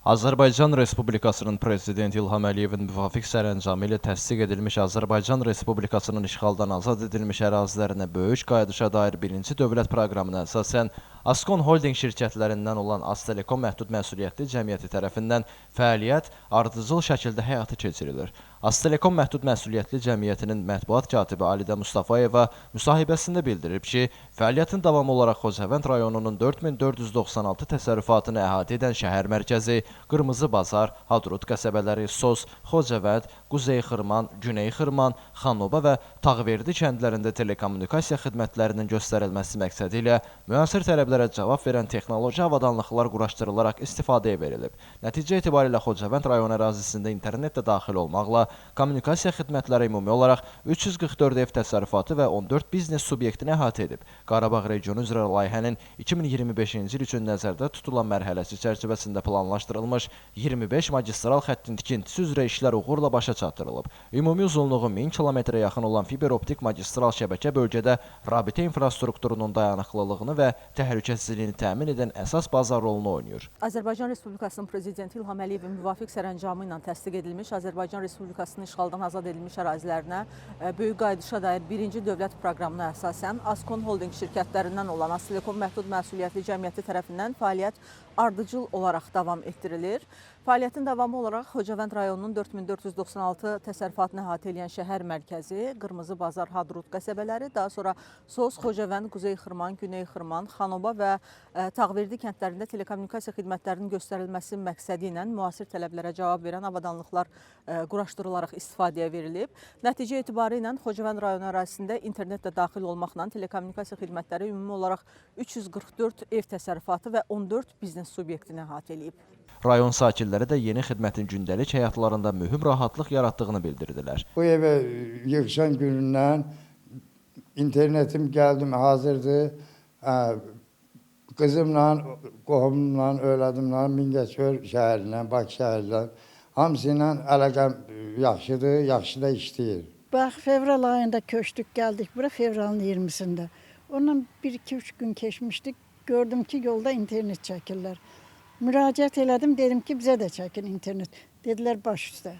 Azərbaycan Respublikasının Prezidenti İlham Əliyevin müvafiq sərəncamı ilə təsdiq edilmiş Azərbaycan Respublikasının işğaldan azad edilmiş ərazilərinə böyük qayıdışa dair birinci dövlət proqramına əsasən Askon Holding şirkətlərindən olan Aztelekom məhdud məsuliyyətli cəmiyyəti tərəfindən fəaliyyət ardıcıl şəkildə həyata keçirilir. Aztelekom məhdud məsuliyyətli cəmiyyətinin mətbuat katibi Alidə Mustafayeva müsahibəsində bildirib ki, fəaliyyətin davamı olaraq Xocavənd rayonunun 4496 təsərrüfatını əhatə edən şəhər mərkəzi, Qırmızı Bazar, Hadrut qəsəbələri, Sos, Xocavənd, Quzey Xırman, Güney Xırman, Xanoba və Tağverdi kəndlərində telekommunikasiya xidmətlərinin göstərilməsi məqsədi ilə müasir tələblərə cavab verən texnoloji avadanlıqlar quraşdırılaraq istifadəyə verilib. Nəticə etibarilə Xocavənd rayon ərazisində internet də daxil olmaqla kommunikasiya xidmətləri ümumi olaraq 344 ev təsərrüfatı və 14 biznes subyektini əhatə edib. Qarabağ regionu üzrə layihənin 2025-ci il üçün nəzərdə tutulan mərhələsi çərçivəsində planlaşdırılmış 25 magistral xəttin tikintisi üzrə işlər uğurla başa çatdırılıb. Ümumi uzunluğu 1000 kilometrə yaxın olan fiberoptik magistral şəbəkə bölgədə rabitə infrastrukturunun dayanıqlılığını və təhlükəsizliyini təmin edən əsas bazar rolunu oynayır. Azərbaycan Respublikasının Prezidenti İlham Əliyevin müvafiq sərəncamı ilə təsdiq edilmiş Azərbaycan Respublikasının işğaldan azad edilmiş ərazilərinə böyük qayıdışa dair birinci dövlət proqramına əsasən Askon Holding şirkətlərindən olan Aztelekom məhdud məsuliyyətli cəmiyyəti tərəfindən fəaliyyət ardıcıl olaraq davam etdirilir. Fəaliyyətin davamı olaraq Xocavənd rayonunun 4496 təsərrüfatını əhatə edən şəhər mərkəzi, Qırmızı Bazar, Hadrut qəsəbələri, daha sonra Sos, Xocavənd, Quzey Xırman, Güney Xırman, Xanoba və Tağverdi kəndlərində telekommunikasiya xidmətlərinin göstərilməsi məqsədi ilə müasir tələblərə cavab verən avadanlıqlar quraşdırılaraq istifadəyə verilib. Nəticə etibarı ilə Xocavənd rayonu ərazisində internet də daxil olmaqla telekommunikasiya xidmətləri ümumi olaraq 344 ev təsərrüfatı və 14 biznes subyektini əhatə edib. Rayon sakinləri də yeni xidmətin gündəlik həyatlarında mühüm rahatlıq yaratdığını bildirdilər. Bu evə yığışan günündən internetim gəldim, hazırdır. Qızımla, qohumla, övladımla Mingəçevir şəhərindən, Bakı şəhərindən hamısı ilə əlaqəm yaxşıdır, yaxşı da işləyir. Bax, fevral ayında köçdük, gəldik bura fevralın 20-sində. Ondan 1-2-3 gün keçmişdik, gördüm ki, yolda internet çəkirlər. Müraciət elədim, dedim ki, bizə də çəkin internet. Dedilər, baş üstə.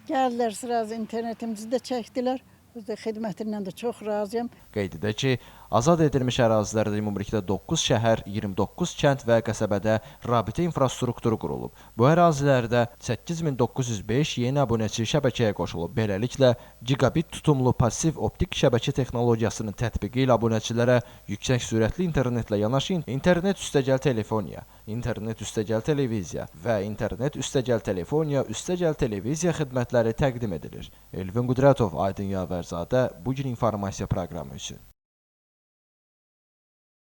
Gəldilər, sırası internetimizi də çəkdilər. Xidmətindən də çox razıyam. Qeyd edək ki, azad edilmiş ərazilərdə ümumilikdə 9 şəhər, 29 kənd və qəsəbədə rabitə infrastrukturu qurulub. Bu ərazilərdə 8905 yeni abunəçi şəbəkəyə qoşulub. Beləliklə, gigabit tutumlu pasiv optik şəbəkə texnologiyasının tətbiqi ilə abunəçilərə yüksək sürətli internetlə yanaşı internet üstəgəl telefoniya, internet üstəgəl televiziya və internet üstəgəl telefoniya, üstəgəl televiziya xidmətləri təqdim edilir. Elvin Qudratov, Aydın Yavərzadə, bugün informasiya proqramı üçün.